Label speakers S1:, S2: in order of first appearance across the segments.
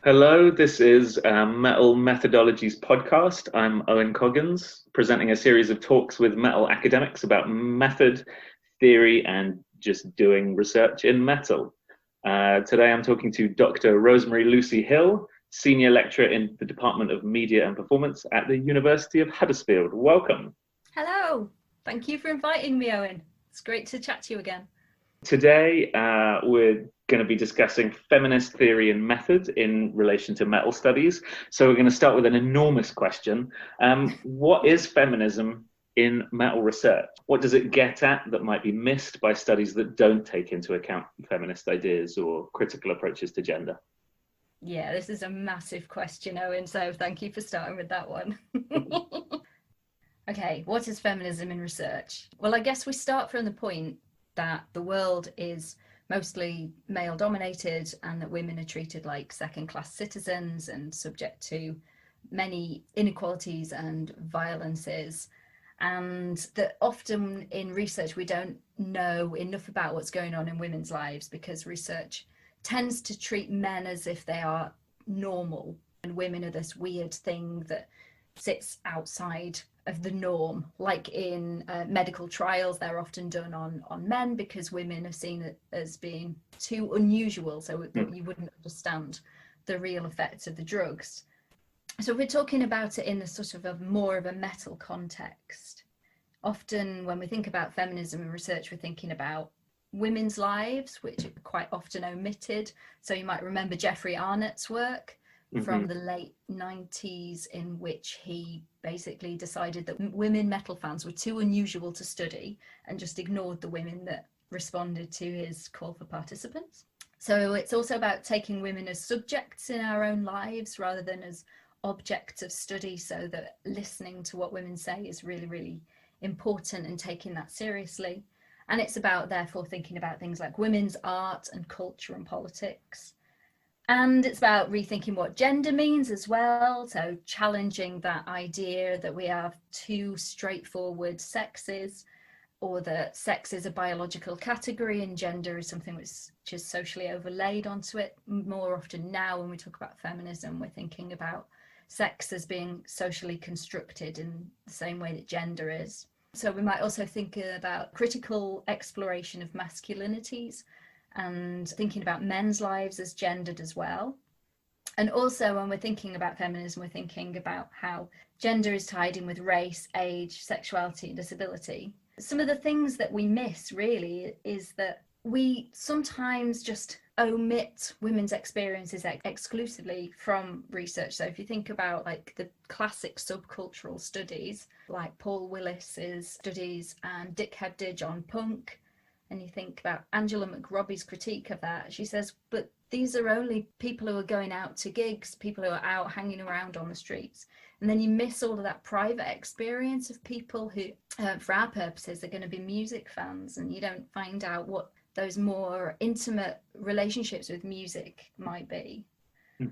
S1: Hello, this is Metal Methodologies podcast. I'm Owen Coggins, presenting a series of talks with metal academics about method, theory, and just doing research in metal. Today I'm talking to Dr. Rosemary Lucy Hill, Senior Lecturer in the Department of Media and Performance at the University of Huddersfield. Welcome.
S2: Hello, thank you for inviting me, Owen. It's great to chat to you again.
S1: Today, we're going to be discussing feminist theory and method in relation to metal studies. So we're going to start with an enormous question. What is feminism in metal research? What does it get at that might be missed by studies that don't take into account feminist ideas or critical approaches to gender?
S2: Yeah, this is a massive question, Owen, so thank you for starting with that one. Okay, what is feminism in research? Well, I guess we start from the point that the world is mostly male dominated and that women are treated like second-class citizens and subject to many inequalities and violences, and that often in research we don't know enough about what's going on in women's lives because research tends to treat men as if they are normal and women are this weird thing that sits outside of the norm. Like in medical trials, they're often done on men because women are seen as being too unusual, so that you wouldn't understand the real effects of the drugs. So we're talking about it in a sort of more of a metal context. Often when we think about feminism and research, we're thinking about women's lives, which are quite often omitted. So you might remember Jeffrey Arnett's work from the late 90s, in which he basically decided that women metal fans were too unusual to study and just ignored the women that responded to his call for participants. So it's also about taking women as subjects in our own lives rather than as objects of study, so that listening to what women say is really, really important and taking that seriously. And it's about, therefore, thinking about things like women's art and culture and politics. And it's about rethinking what gender means as well. So challenging that idea that we have two straightforward sexes, or that sex is a biological category and gender is something which is socially overlaid onto it. More often now, when we talk about feminism, we're thinking about sex as being socially constructed in the same way that gender is. So we might also think about critical exploration of masculinities and thinking about men's lives as gendered as well. And also when we're thinking about feminism, we're thinking about how gender is tied in with race, age, sexuality and disability. Some of the things that we miss really is that we sometimes just omit women's experiences exclusively from research. So if you think about like the classic subcultural studies like Paul Willis's studies and Dick Hebdige on punk, and you think about Angela McRobbie's critique of that, she says, but these are only people who are going out to gigs, people who are out hanging around on the streets. And then you miss all of that private experience of people who, for our purposes, are going to be music fans, and you don't find out what those more intimate relationships with music might be.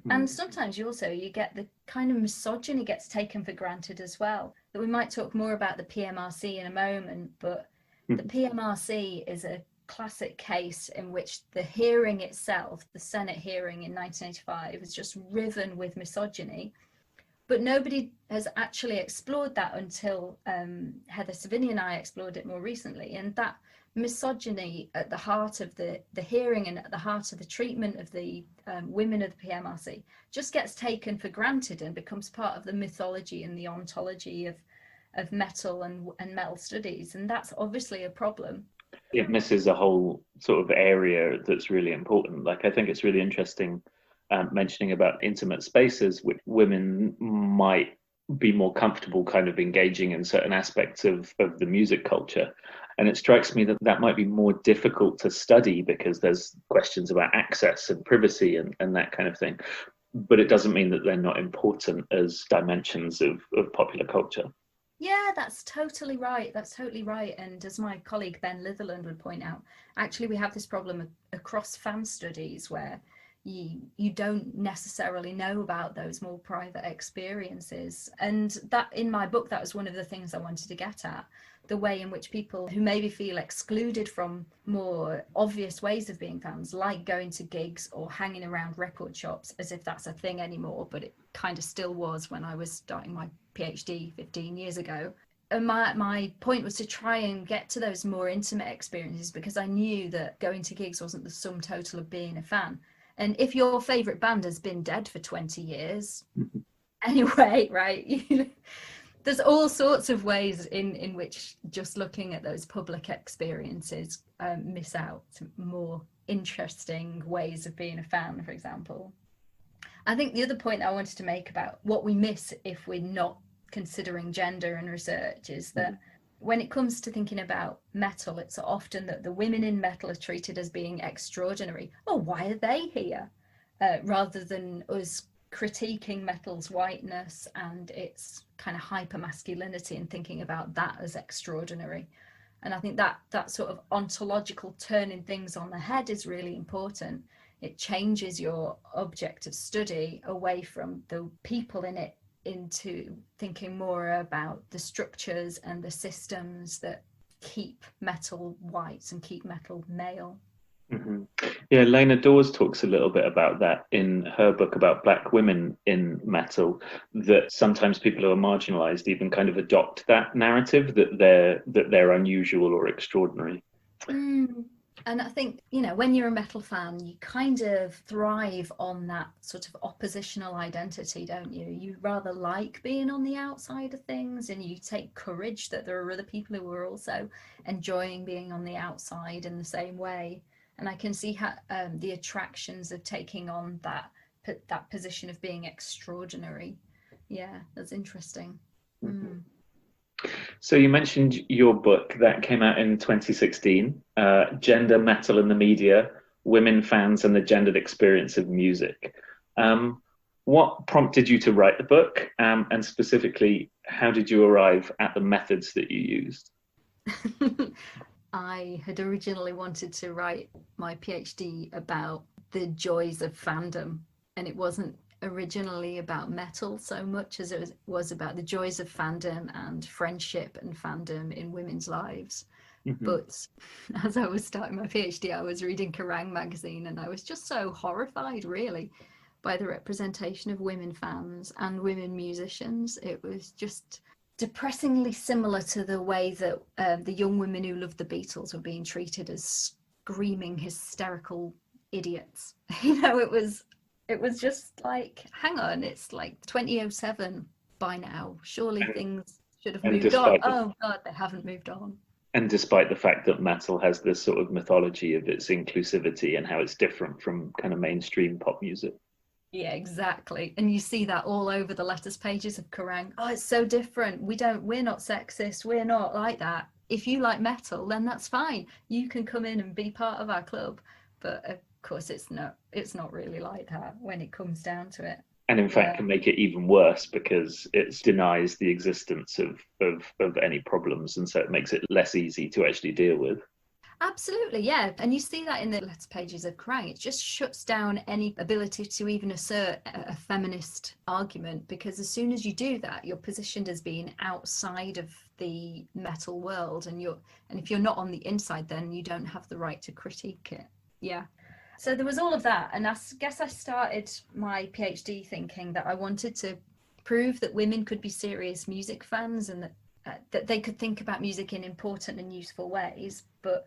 S2: And sometimes you get the kind of misogyny gets taken for granted as well. That we might talk more about the PMRC in a moment, but the PMRC is a classic case in which the hearing itself, the Senate hearing in 1985, is just riven with misogyny. But nobody has actually explored that until Heather Savini and I explored it more recently. And that misogyny at the heart of the hearing and at the heart of the treatment of the women of the PMRC just gets taken for granted and becomes part of the mythology and the ontology of metal and metal studies. And that's obviously a problem.
S1: It misses a whole sort of area that's really important. Like, I think it's really interesting mentioning about intimate spaces, which women might be more comfortable kind of engaging in certain aspects of the music culture. And it strikes me that that might be more difficult to study because there's questions about access and privacy and that kind of thing. But it doesn't mean that they're not important as dimensions of popular culture.
S2: Yeah, that's totally right. That's totally right. And as my colleague Ben Litherland would point out, actually we have this problem across fan studies where you don't necessarily know about those more private experiences. And that in my book, that was one of the things I wanted to get at, the way in which people who maybe feel excluded from more obvious ways of being fans, like going to gigs or hanging around record shops, as if that's a thing anymore, but it kind of still was when I was starting my PhD 15 years ago. And my point was to try and get to those more intimate experiences, because I knew that going to gigs wasn't the sum total of being a fan. And if your favourite band has been dead for 20 years, anyway, right, there's all sorts of ways in which just looking at those public experiences miss out more interesting ways of being a fan, for example. I think the other point I wanted to make about what we miss if we're not considering gender and research is that when it comes to thinking about metal, it's often that the women in metal are treated as being extraordinary. Oh, why are they here? Rather than us critiquing metal's whiteness and its kind of hyper masculinity and thinking about that as extraordinary. And I think that sort of ontological turning things on the head is really important. It changes your object of study away from the people in it into thinking more about the structures and the systems that keep metal white and keep metal male.
S1: Mm-hmm. Yeah, Laina Dawes talks a little bit about that in her book about Black women in metal, that sometimes people who are marginalized even kind of adopt that narrative that they're unusual or extraordinary.
S2: And I think, you know, when you're a metal fan, you kind of thrive on that sort of oppositional identity, don't you? You rather like being on the outside of things, and you take courage that there are other people who are also enjoying being on the outside in the same way. And I can see how the attractions of taking on that position of being extraordinary. Yeah, that's interesting. Mm.
S1: So you mentioned your book that came out in 2016, Gender, Metal and the Media, Women, Fans and the Gendered Experience of Music. What prompted you to write the book? And specifically, how did you arrive at the methods that you used?
S2: I had originally wanted to write my PhD about the joys of fandom, and it wasn't originally about metal so much as it was about the joys of fandom and friendship and fandom in women's lives. Mm-hmm. But as I was starting my PhD, I was reading Kerrang magazine, and I was just so horrified, really, by the representation of women fans and women musicians. It was just depressingly similar to the way that the young women who loved the Beatles were being treated as screaming, hysterical idiots. You know, it was just like, hang on, it's like 2007 by now. Surely things should have moved on. Oh God, they haven't moved on.
S1: And despite the fact that metal has this sort of mythology of its inclusivity and how it's different from kind of mainstream pop music.
S2: Yeah, exactly. And you see that all over the letters pages of Kerrang. Oh, it's so different. We're not sexist. We're not like that. If you like metal, then that's fine. You can come in and be part of our club. But of course, it's not really like that when it comes down to it.
S1: And in fact, can make it even worse because it denies the existence of any problems, and so it makes it less easy to actually deal with.
S2: Absolutely, yeah. And you see that in the letter pages of Kerrang. It just shuts down any ability to even assert a feminist argument, because as soon as you do that, you're positioned as being outside of the metal world, and if you're not on the inside, then you don't have the right to critique it. Yeah. So there was all of that, and I guess I started my PhD thinking that I wanted to prove that women could be serious music fans, and that they could think about music in important and useful ways. But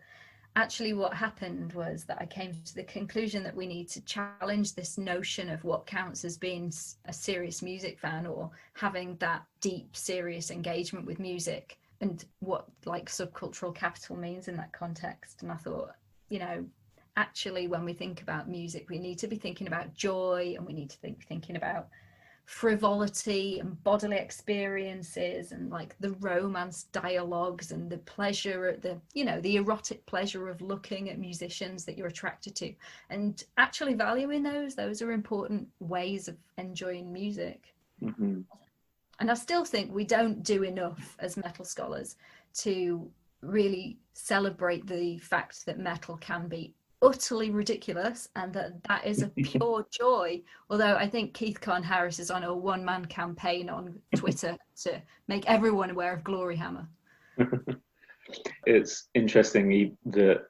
S2: actually what happened was that I came to the conclusion that we need to challenge this notion of what counts as being a serious music fan, or having that deep, serious engagement with music, and what like subcultural capital means in that context. And I thought, you know, actually when we think about music, we need to be thinking about joy, and we need to thinking about frivolity and bodily experiences, and like the romance dialogues and the pleasure, the erotic pleasure of looking at musicians that you're attracted to, and actually valuing those are important ways of enjoying music. Mm-hmm. And I still think we don't do enough as metal scholars to really celebrate the fact that metal can be utterly ridiculous, and that is a pure joy. Although I think Keith Carn-Harris is on a one-man campaign on Twitter to make everyone aware of Glory Hammer.
S1: It's interesting that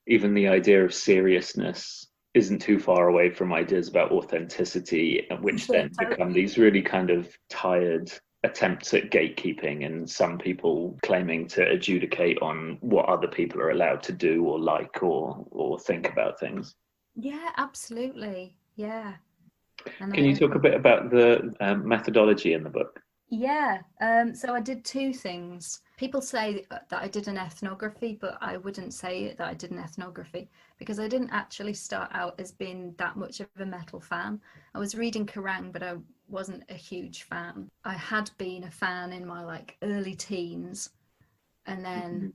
S1: even the idea of seriousness isn't too far away from ideas about authenticity, which then become these really kind of tired attempts at gatekeeping, and some people claiming to adjudicate on what other people are allowed to do or like or think about things.
S2: Yeah, absolutely. Yeah.
S1: Can you talk a bit about the methodology in the book?
S2: Yeah, so I did two things. People say that I did an ethnography, but I wouldn't say that I did an ethnography because I didn't actually start out as being that much of a metal fan. I was reading Kerrang, but I wasn't a huge fan. I had been a fan in my like early teens, and then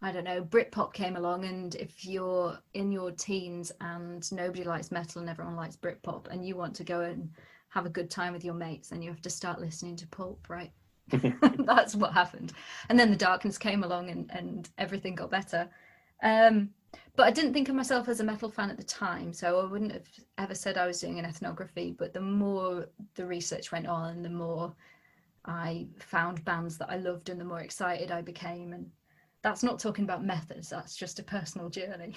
S2: I don't know, Britpop came along, and if you're in your teens and nobody likes metal and everyone likes Britpop and you want to go and have a good time with your mates, then you have to start listening to Pulp, right? That's what happened. And then the Darkness came along and everything got better. But I didn't think of myself as a metal fan at the time, so I wouldn't have ever said I was doing an ethnography. But the more the research went on, the more I found bands that I loved and the more excited I became. And that's not talking about methods, that's just a personal journey.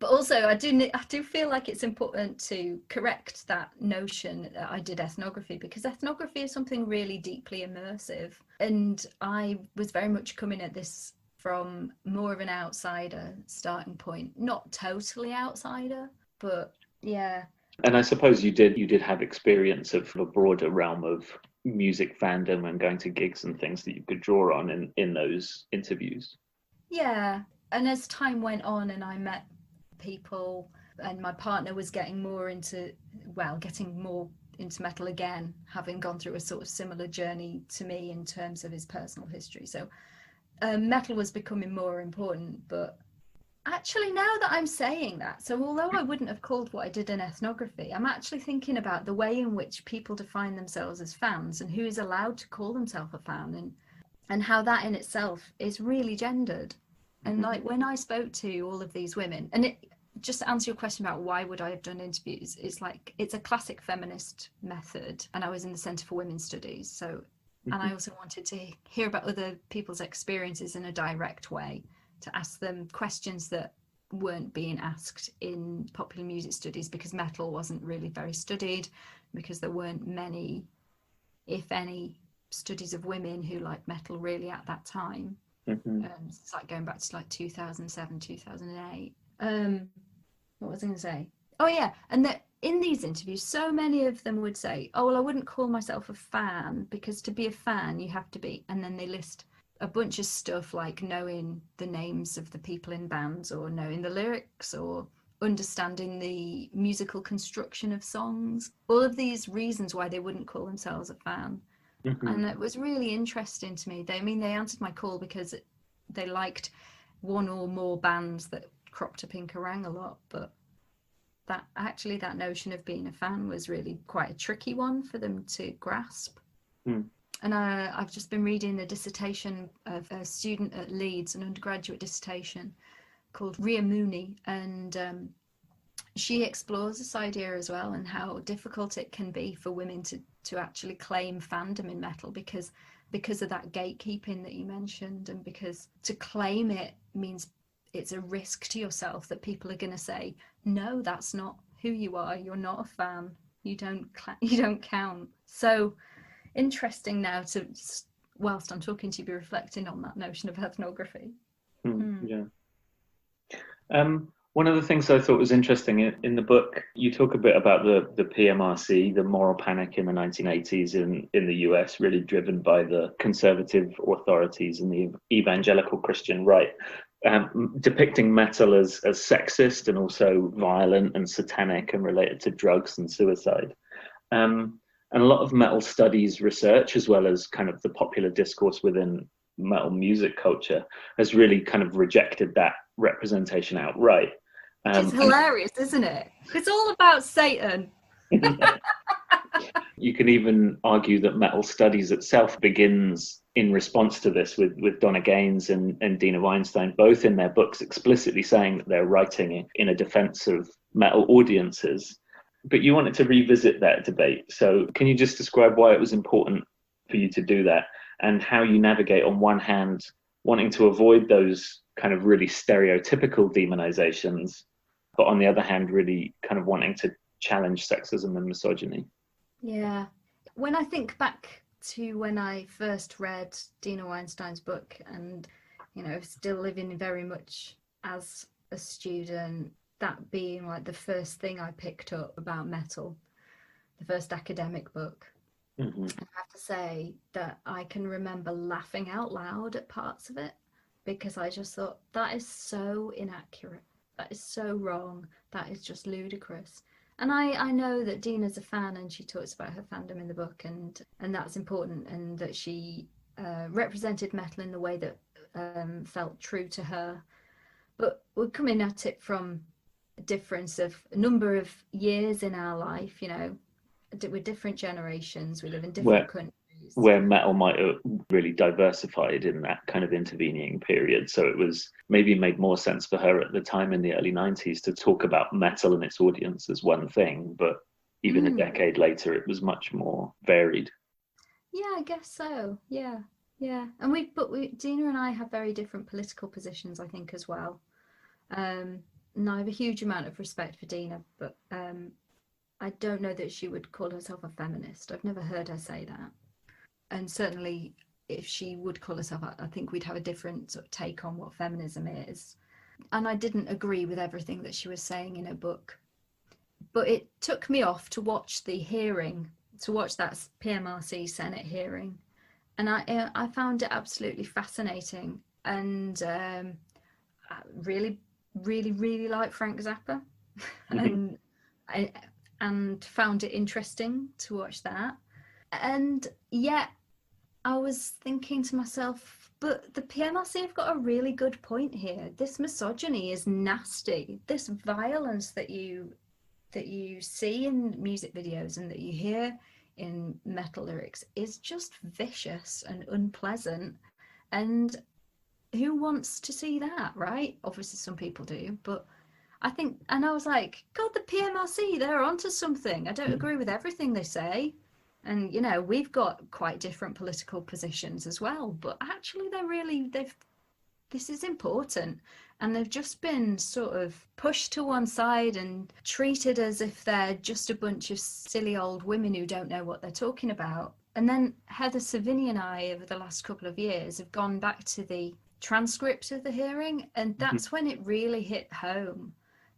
S2: But also I do feel like it's important to correct that notion that I did ethnography, because ethnography is something really deeply immersive, and I was very much coming at this from more of an outsider starting point, not totally outsider, but yeah.
S1: And I suppose you did have experience of a broader realm of music fandom and going to gigs and things that you could draw on in those interviews.
S2: Yeah, and as time went on and I met people and my partner was getting more into metal again, having gone through a sort of similar journey to me in terms of his personal history. So metal was becoming more important. But actually, now that I'm saying that, so although I wouldn't have called what I did an ethnography, I'm actually thinking about the way in which people define themselves as fans and who is allowed to call themselves a fan, and how that in itself is really gendered. And like when I spoke to all of these women, and it just to answer your question about why would I have done interviews, it's like it's a classic feminist method, and I was in the Centre for Women's Studies, so and I also wanted to hear about other people's experiences in a direct way, to ask them questions that weren't being asked in popular music studies, because metal wasn't really very studied, because there weren't many, if any, studies of women who liked metal really at that time. It's like going back to like 2007, 2008. What was I going to say? Oh yeah, and that in these interviews, so many of them would say, "Oh well, I wouldn't call myself a fan, because to be a fan, you have to be," and then they list a bunch of stuff like knowing the names of the people in bands, or knowing the lyrics, or understanding the musical construction of songs. All of these reasons why they wouldn't call themselves a fan. And it was really interesting to me. They answered my call because they liked one or more bands that cropped up in Kerrang a lot, but that notion of being a fan was really quite a tricky one for them to grasp. And I've just been reading a dissertation of a student at Leeds, an undergraduate dissertation called Ria Mooney, and she explores this idea as well, and how difficult it can be for women to actually claim fandom in metal because of that gatekeeping that you mentioned, and because to claim it means it's a risk to yourself that people are going to say, no, that's not who you are, you're not a fan, you don't count. So interesting now to, whilst I'm talking to you, be reflecting on that notion of ethnography.
S1: Yeah. One of the things I thought was interesting in the book, you talk a bit about the PMRC, the moral panic in the 1980s in the US, really driven by the conservative authorities and the evangelical Christian right, depicting metal as sexist and also violent and satanic and related to drugs and suicide. And a lot of metal studies research, as well as kind of the popular discourse within metal music culture, has really kind of rejected that representation outright.
S2: It's hilarious, isn't it? It's all about Satan.
S1: You can even argue that metal studies itself begins in response to this, with Donna Gaines and Dina Weinstein, both in their books explicitly saying that they're writing in a defense of metal audiences. But you wanted to revisit that debate. So can you just describe why it was important for you to do that? and how you navigate, on one hand, wanting to avoid those kind of really stereotypical demonizations, but on the other hand, really kind of wanting to challenge sexism and misogyny.
S2: Yeah. When I think back to when I first read Dina Weinstein's book, and, still living very much as a student, that being like the first thing I picked up about metal, the first academic book.
S1: Mm-hmm.
S2: I have to say that I can remember laughing out loud at parts of it, because I just thought, that is so inaccurate. That is so wrong. That is just ludicrous. And I know that Dina's a fan, and she talks about her fandom in the book, and that's important, and that she represented metal in the way that felt true to her. But we're coming at it from a difference of a number of years in our life, we're different generations, we live in different countries.
S1: Where metal might have really diversified in that kind of intervening period. So it was maybe made more sense for her at the time in the early 90s to talk about metal and its audience as one thing, but even a decade later it was much more varied.
S2: Yeah, I guess so. Yeah. And Dina and I have very different political positions, I think, as well. And I have a huge amount of respect for Dina, but I don't know that she would call herself a feminist. I've never heard her say that. And certainly if she would call herself, I think we'd have a different sort of take on what feminism is. And I didn't agree with everything that she was saying in her book. But it took me off to watch the hearing, to watch that PMRC Senate hearing. And I found it absolutely fascinating. And I really, really, really like Frank Zappa. and found it interesting to watch that. And yet I was thinking to myself, but the PMRC have got a really good point here. This misogyny is nasty. This violence that you see in music videos and that you hear in metal lyrics is just vicious and unpleasant. And who wants to see that, right? Obviously some people do, but I think, and I was like, God, the PMRC, they're onto something. I don't agree with everything they say. And, we've got quite different political positions as well, but actually this is important. And they've just been sort of pushed to one side and treated as if they're just a bunch of silly old women who don't know what they're talking about. And then Heather Savini and I, over the last couple of years, have gone back to the transcript of the hearing, and that's when it really hit home.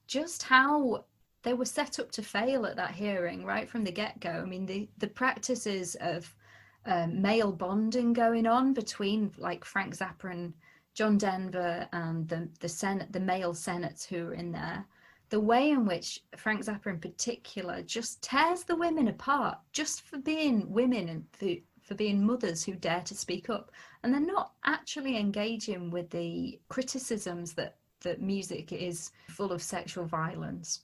S2: Just how they were set up to fail at that hearing right from the get-go. I mean, the practices of male bonding going on between like Frank Zappa and John Denver and the male senates who are in there, the way in which Frank Zappa in particular just tears the women apart just for being women and for being mothers who dare to speak up. And they're not actually engaging with the criticisms that music is full of sexual violence.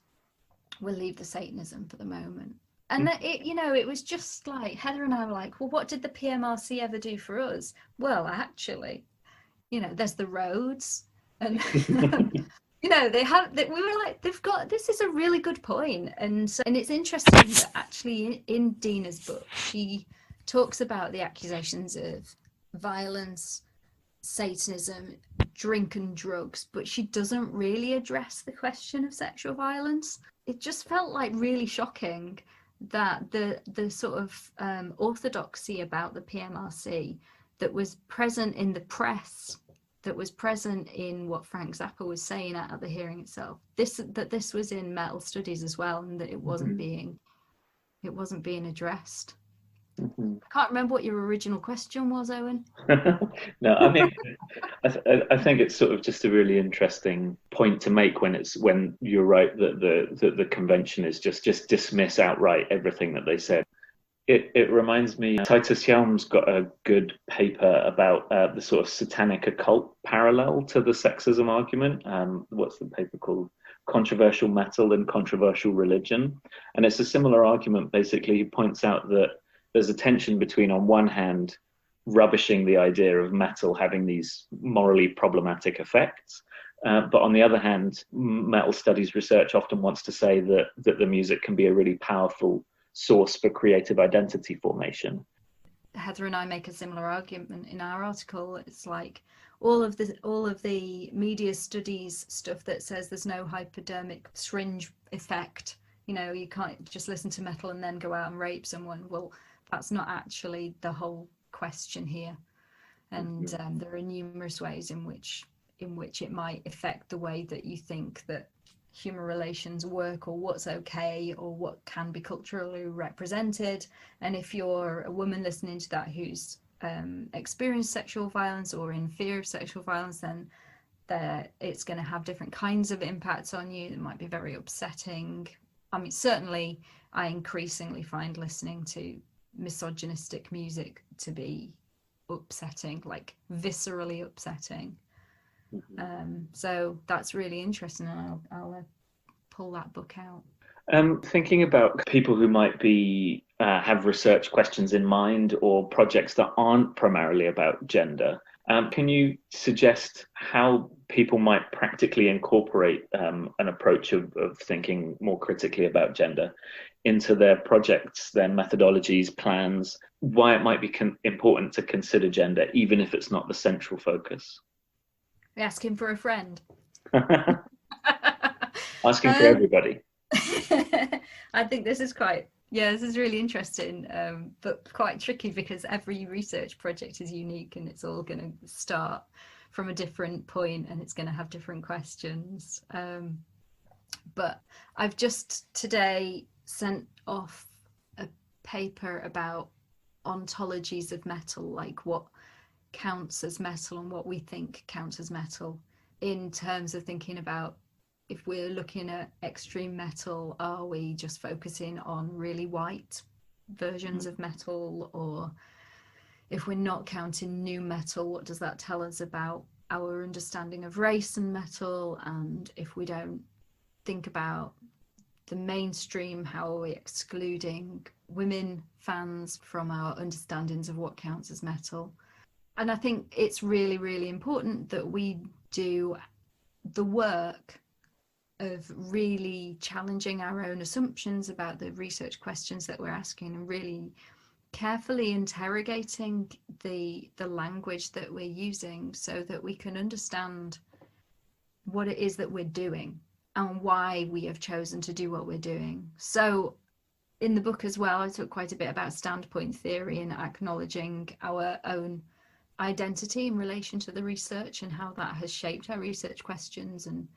S2: We'll leave the Satanism for the moment. And it was just like, Heather and I were like, well, what did the PMRC ever do for us? Well, actually, there's the roads, and we were like, this is a really good point. And it's interesting that actually in Dina's book, she talks about the accusations of violence, Satanism, drink and drugs, but she doesn't really address the question of sexual violence. It just felt like really shocking that the sort of orthodoxy about the PMRC that was present in the press, that was present in what Frank Zappa was saying at the hearing itself, this was in metal studies as well, and that it wasn't being addressed. I can't remember what your original question was, Owen.
S1: No, I mean, I think it's sort of just a really interesting point to make when you're right that the convention is just dismiss outright everything that they said. It reminds me, Titus Helm's got a good paper about the sort of satanic occult parallel to the sexism argument. What's the paper called? Controversial Metal and Controversial Religion. And it's a similar argument. Basically, he points out that there's a tension between, on one hand, rubbishing the idea of metal having these morally problematic effects, but on the other hand, metal studies research often wants to say that the music can be a really powerful source for creative identity formation.
S2: Heather and I make a similar argument in our article. It's like all of the media studies stuff that says there's no hypodermic syringe effect. You know, you can't just listen to metal and then go out and rape someone. Well, that's not actually the whole question here. And there are numerous ways in which it might affect the way that you think that human relations work, or what's okay, or what can be culturally represented. And if you're a woman listening to that who's experienced sexual violence or in fear of sexual violence, then it's going to have different kinds of impacts on you. It might be very upsetting. I mean, certainly I increasingly find listening to misogynistic music to be upsetting, like viscerally upsetting. So that's really interesting, and I'll pull that book out.
S1: Thinking about people who might be have research questions in mind, or projects that aren't primarily about gender, can you suggest how people might practically incorporate an approach of thinking more critically about gender into their projects, their methodologies, plans, why it might be important to consider gender, even if it's not the central focus?
S2: Asking for a friend.
S1: Asking for everybody.
S2: I think this is really interesting, but quite tricky, because every research project is unique and it's all going to start from a different point and it's going to have different questions. But I've just today sent off a paper about ontologies of metal, like what counts as metal and what we think counts as metal, in terms of thinking about, if we're looking at extreme metal, are we just focusing on really white versions of metal? Or if we're not counting new metal, what does that tell us about our understanding of race and metal? And if we don't think about the mainstream, how are we excluding women fans from our understandings of what counts as metal? And I think it's really, really important that we do the work of really challenging our own assumptions about the research questions that we're asking, and really carefully interrogating the language that we're using, so that we can understand what it is that we're doing and why we have chosen to do what we're doing. So in the book as well, I talk quite a bit about standpoint theory and acknowledging our own identity in relation to the research, and how that has shaped our research questions, and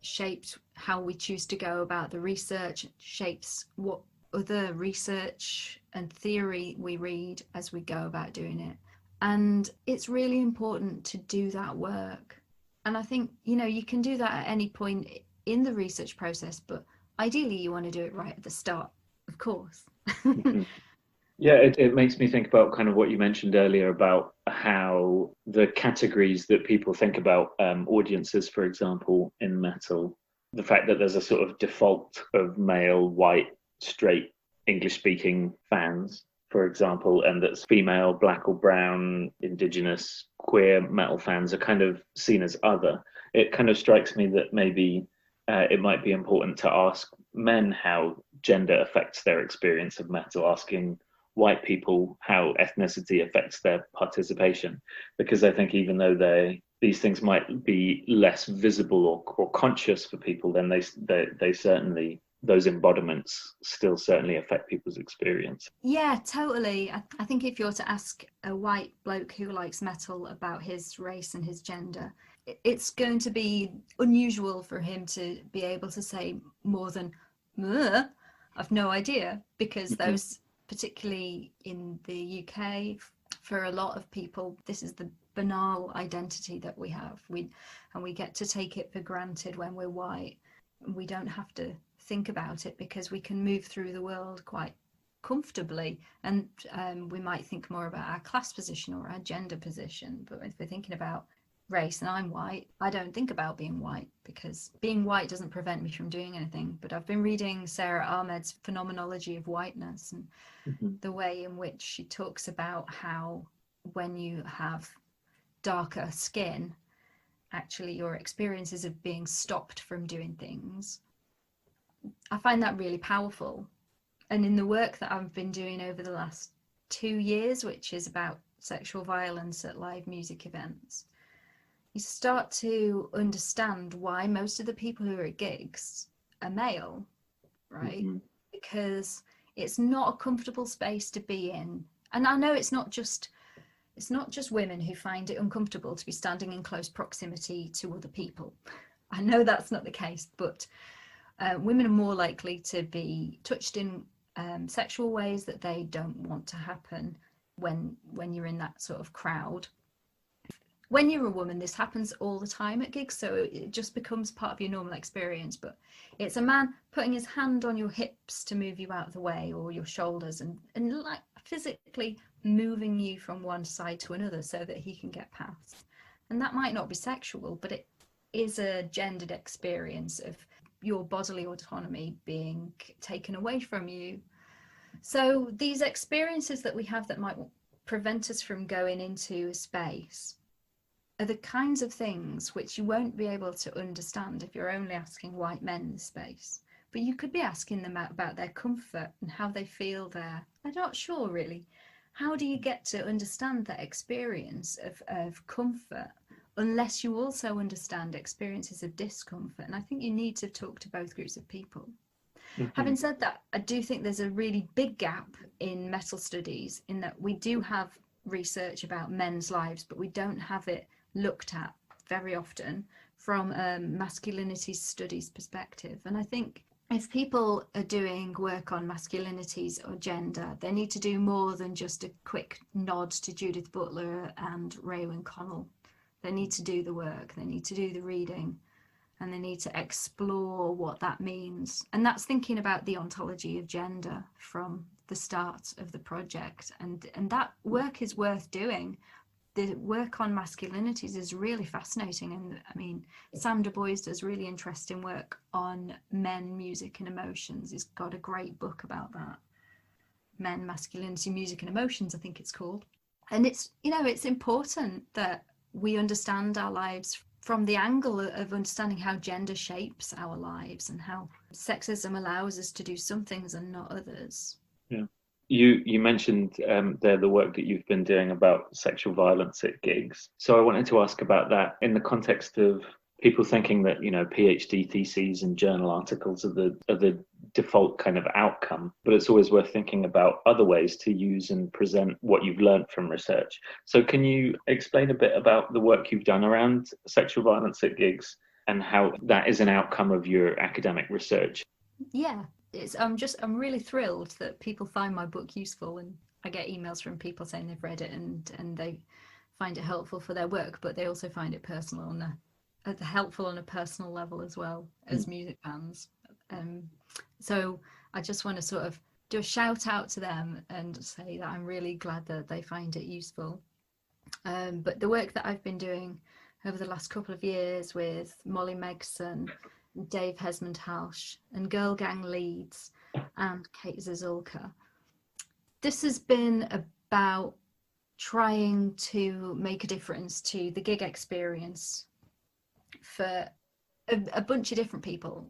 S2: shaped how we choose to go about the research, shapes what other research and theory we read as we go about doing it. And it's really important to do that work. And I think, you can do that at any point in the research process, but ideally you want to do it right at the start, of course.
S1: Yeah, it makes me think about kind of what you mentioned earlier about how the categories that people think about audiences, for example, in metal, the fact that there's a sort of default of male, white, straight, English-speaking fans, for example, and that's female, black or brown, indigenous, queer metal fans are kind of seen as other. It kind of strikes me that maybe it might be important to ask men how gender affects their experience of metal, asking white people how ethnicity affects their participation, because I think even though these things might be less visible or conscious for people, then they certainly, those embodiments still certainly affect people's experience.
S2: Yeah, totally. I think if you're to ask a white bloke who likes metal about his race and his gender, it's going to be unusual for him to be able to say more than I've no idea, because those, particularly in the UK, for a lot of people, this is the banal identity that we have. We get to take it for granted when we're white. We don't have to think about it, because we can move through the world quite comfortably, and we might think more about our class position or our gender position. But if we're thinking about race, and I'm white, I don't think about being white, because being white doesn't prevent me from doing anything. But I've been reading Sara Ahmed's Phenomenology of Whiteness, and the way in which she talks about how when you have darker skin, actually your experiences of being stopped from doing things. I find that really powerful. And in the work that I've been doing over the last 2 years, which is about sexual violence at live music events, you start to understand why most of the people who are at gigs are male, right? Because it's not a comfortable space to be in. And I know it's not just women who find it uncomfortable to be standing in close proximity to other people. I know that's not the case, but women are more likely to be touched in sexual ways that they don't want to happen when you're in that sort of crowd. When you're a woman, this happens all the time at gigs, so it just becomes part of your normal experience. But it's a man putting his hand on your hips to move you out of the way, or your shoulders, and like physically moving you from one side to another so that he can get past. And that might not be sexual, but it is a gendered experience of your bodily autonomy being taken away from you. So these experiences that we have that might prevent us from going into a space are the kinds of things which you won't be able to understand if you're only asking white men in the space. But you could be asking them about their comfort and how they feel there. I'm not sure, really. How do you get to understand that experience of comfort unless you also understand experiences of discomfort? And I think you need to talk to both groups of people. Having said that, I do think there's a really big gap in metal studies in that we do have research about men's lives, but we don't have it looked at very often from a masculinity studies perspective. And I think if people are doing work on masculinities or gender, they need to do more than just a quick nod to Judith Butler and Raewyn Connell. They need to do the work, they need to do the reading, and they need to explore what that means. And that's thinking about the ontology of gender from the start of the project. And that work is worth doing. The work on masculinities is really fascinating. And I mean, Sam Du Bois does really interesting work on men, music and emotions. He's got a great book about that. Men, Masculinity, Music and Emotions, I think it's called. And it's, you know, it's important that we understand our lives from the angle of understanding how gender shapes our lives and how sexism allows us to do some things and not others.
S1: Yeah. You mentioned there the work that you've been doing about sexual violence at gigs. So I wanted to ask about that in the context of people thinking that, you know, PhD theses and journal articles are the default kind of outcome, but it's always worth thinking about other ways to use and present what you've learned from research. So can you explain a bit about the work you've done around sexual violence at gigs and how that is an outcome of your academic research?
S2: Yeah. I'm really thrilled that people find my book useful, and I get emails from people saying they've read it and they find it helpful for their work, but they also find it personal and helpful on a personal level as well as music fans. So I just want to sort of do a shout out to them and say that I'm really glad that they find it useful. But the work that I've been doing over the last couple of years with Molly Megson, Dave Hesmond-Halsh and Girl Gang Leeds and Kate Zazulka. This has been about trying to make a difference to the gig experience for a bunch of different people.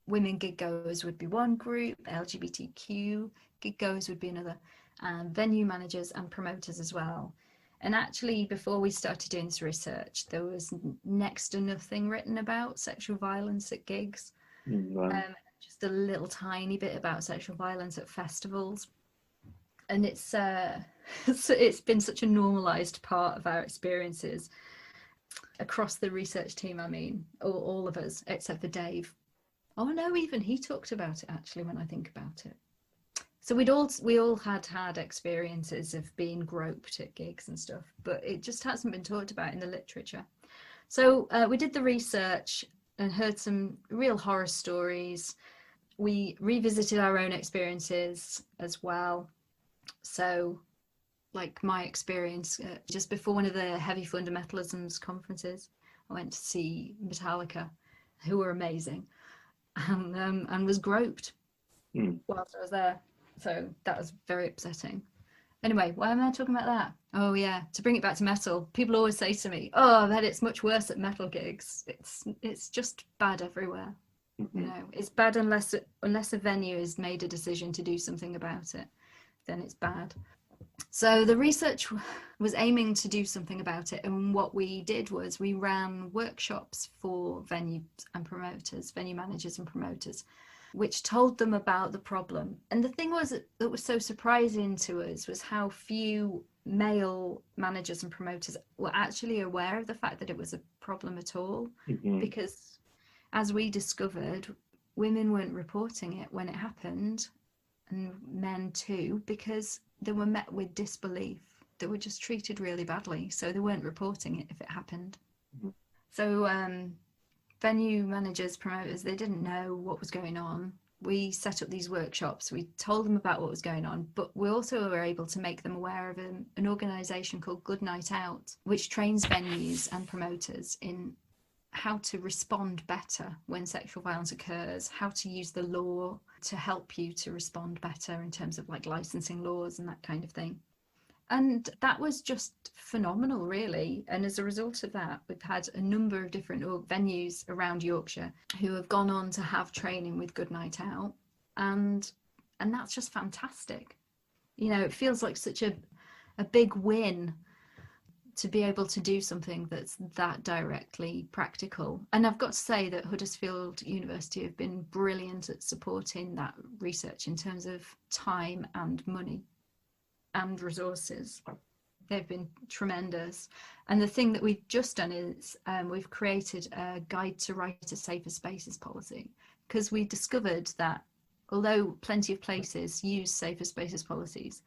S2: Women gig goers would be one group, LGBTQ gig goers would be another, and venue managers and promoters as well. And actually, before we started doing this research, there was next to nothing written about sexual violence at gigs.
S1: Wow.
S2: Just a little tiny bit about sexual violence at festivals. And it's been such a normalized part of our experiences across the research team. I mean, all of us, except for Dave. Oh no, even he talked about it actually when I think about it. So we all had experiences of being groped at gigs and stuff, but it just hasn't been talked about in the literature. So we did the research and heard some real horror stories. We revisited our own experiences as well. So like my experience, just before one of the heavy fundamentalisms conferences, I went to see Metallica, who were amazing, and was groped whilst I was there. So that was very upsetting. Anyway, why am I talking about that? Oh yeah, to bring it back to metal, people always say to me, oh, I bet it's much worse at metal gigs. It's just bad everywhere. You know, it's bad unless a venue has made a decision to do something about it, then it's bad. So the research was aiming to do something about it, and what we did was we ran workshops for venue managers and promoters, which told them about the problem. And the thing was that was so surprising to us was how few male managers and promoters were actually aware of the fact that it was a problem at all. Because as we discovered, women weren't reporting it when it happened, and men too, because they were met with disbelief. They were just treated really badly, so they weren't reporting it if it happened. So venue managers, promoters, they didn't know what was going on. We set up these workshops, we told them about what was going on, but we also were able to make them aware of an organisation called Good Night Out, which trains venues and promoters in how to respond better when sexual violence occurs, how to use the law to help you to respond better in terms of like licensing laws and that kind of thing. And that was just phenomenal, really. And as a result of that, we've had a number of different venues around Yorkshire who have gone on to have training with Good Night Out. And that's just fantastic. You know, it feels like such a big win to be able to do something that's that directly practical. And I've got to say that Huddersfield University have been brilliant at supporting that research in terms of time and money and resources. They've been tremendous. And the thing that we've just done is we've created a guide to write a safer spaces policy, because we discovered that although plenty of places use safer spaces policies,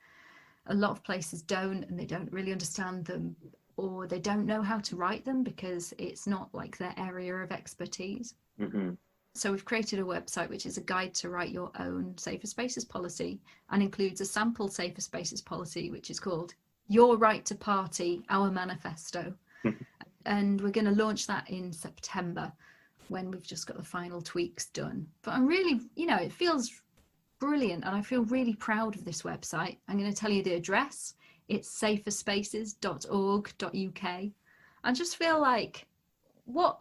S2: a lot of places don't, and they don't really understand them, or they don't know how to write them because it's not like their area of expertise. So we've created a website which is a guide to write your own safer spaces policy, and includes a sample safer spaces policy which is called Your Right to Party, Our Manifesto. And we're going to launch that in September when we've just got the final tweaks done. But I'm really, you know, it feels brilliant, and I feel really proud of this website. I'm going to tell you the address. It's saferspaces.org.uk. I just feel like what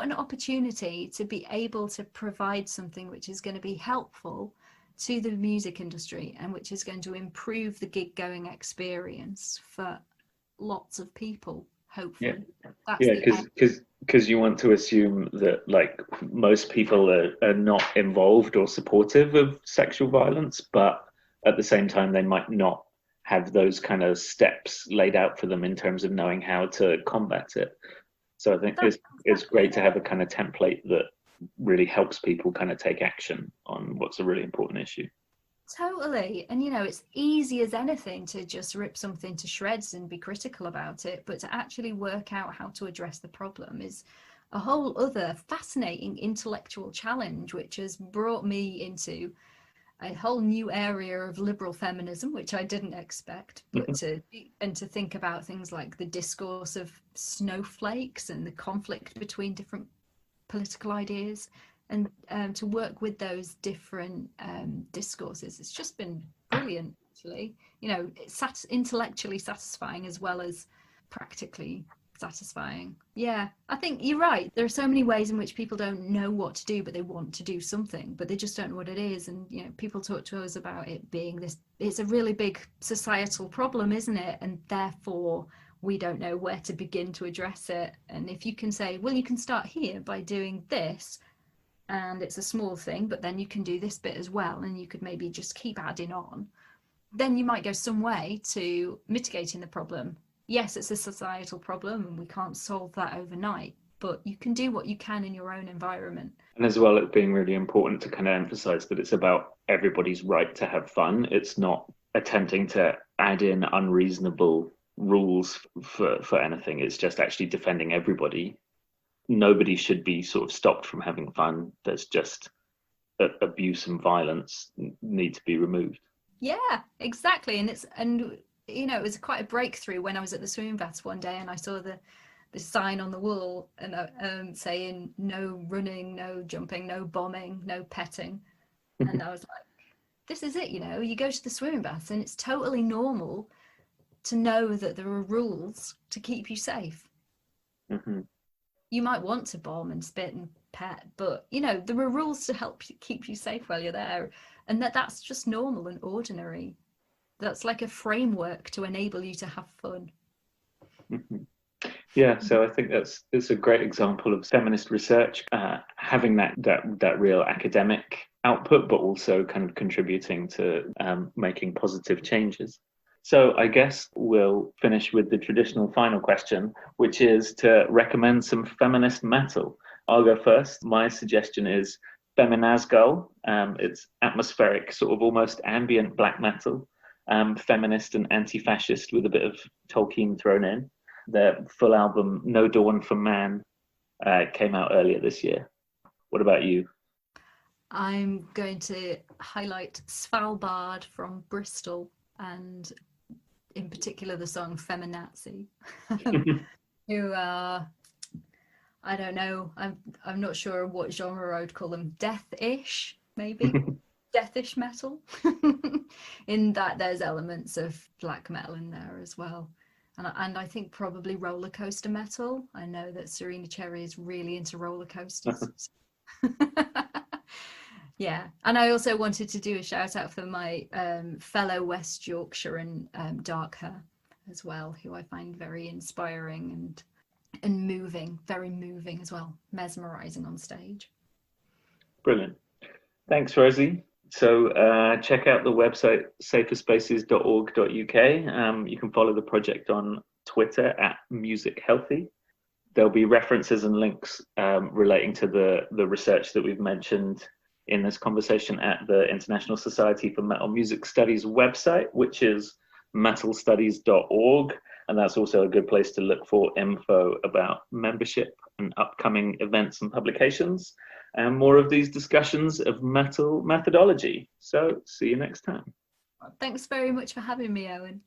S2: an opportunity to be able to provide something which is going to be helpful to the music industry and which is going to improve the gig going experience for lots of people, hopefully.
S1: Because you want to assume that like most people are not involved or supportive of sexual violence, but at the same time they might not have those kind of steps laid out for them in terms of knowing how to combat it. So I think it's great to have a kind of template that really helps people kind of take action on what's a really important issue.
S2: Totally. And, you know, it's easy as anything to just rip something to shreds and be critical about it. But to actually work out how to address the problem is a whole other fascinating intellectual challenge, which has brought me into a whole new area of liberal feminism, which I didn't expect, but to think about things like the discourse of snowflakes and the conflict between different political ideas, and to work with those different discourses. It's just been brilliant, actually. You know, it's intellectually satisfying as well as practically satisfying. Yeah, I think you're right. There are so many ways in which people don't know what to do, but they want to do something, but they just don't know what it is. And, you know, people talk to us about it being this, it's a really big societal problem, isn't it? And therefore we don't know where to begin to address it. And if you can say, well, you can start here by doing this, and it's a small thing, but then you can do this bit as well, and you could maybe just keep adding on, then you might go some way to mitigating the problem. Yes, it's a societal problem and we can't solve that overnight, but you can do what you can in your own environment.
S1: And as well, it's being really important to kind of emphasize that it's about everybody's right to have fun. It's not attempting to add in unreasonable rules for anything. It's just actually defending everybody. Nobody should be sort of stopped from having fun. There's just abuse and violence need to be removed.
S2: Yeah, exactly. And you know, it was quite a breakthrough when I was at the swimming baths one day and I saw the sign on the wall and saying no running, no jumping, no bombing, no petting. And I was like, this is it, you know, you go to the swimming baths and it's totally normal to know that there are rules to keep you safe. You might want to bomb and spit and pet, but, you know, there are rules to help keep you safe while you're there. And that's just normal and ordinary. that's like a framework to enable you to have fun.
S1: Yeah, so I think it's a great example of feminist research having that real academic output, but also kind of contributing to making positive changes. So I guess we'll finish with the traditional final question, which is to recommend some feminist metal. I'll go first. My suggestion is Feminazgul. It's atmospheric, sort of almost ambient black metal, feminist and anti-fascist with a bit of Tolkien thrown in. Their full album, No Dawn for Man, came out earlier this year. What about you?
S2: I'm going to highlight Svalbard from Bristol, and in particular the song Feminazi, who are, I don't know, I'm not sure what genre I would call them, death-ish, maybe? Deathish metal, in that there's elements of black metal in there as well. And I think probably roller coaster metal. I know that Serena Cherry is really into roller coasters. Yeah, and I also wanted to do a shout out for my fellow West Yorkshire and dark hair as well, who I find very inspiring and moving, very moving as well, mesmerizing on stage.
S1: Brilliant. Thanks, Rosie. So check out the website saferspaces.org.uk. You can follow the project on Twitter at musichealthy. There'll be references and links relating to the research that we've mentioned in this conversation at the International Society for Metal Music Studies website, which is metalstudies.org. And that's also a good place to look for info about membership and upcoming events and publications, and more of these discussions of metal methodology. So see you next time.
S2: Thanks very much for having me, Owen.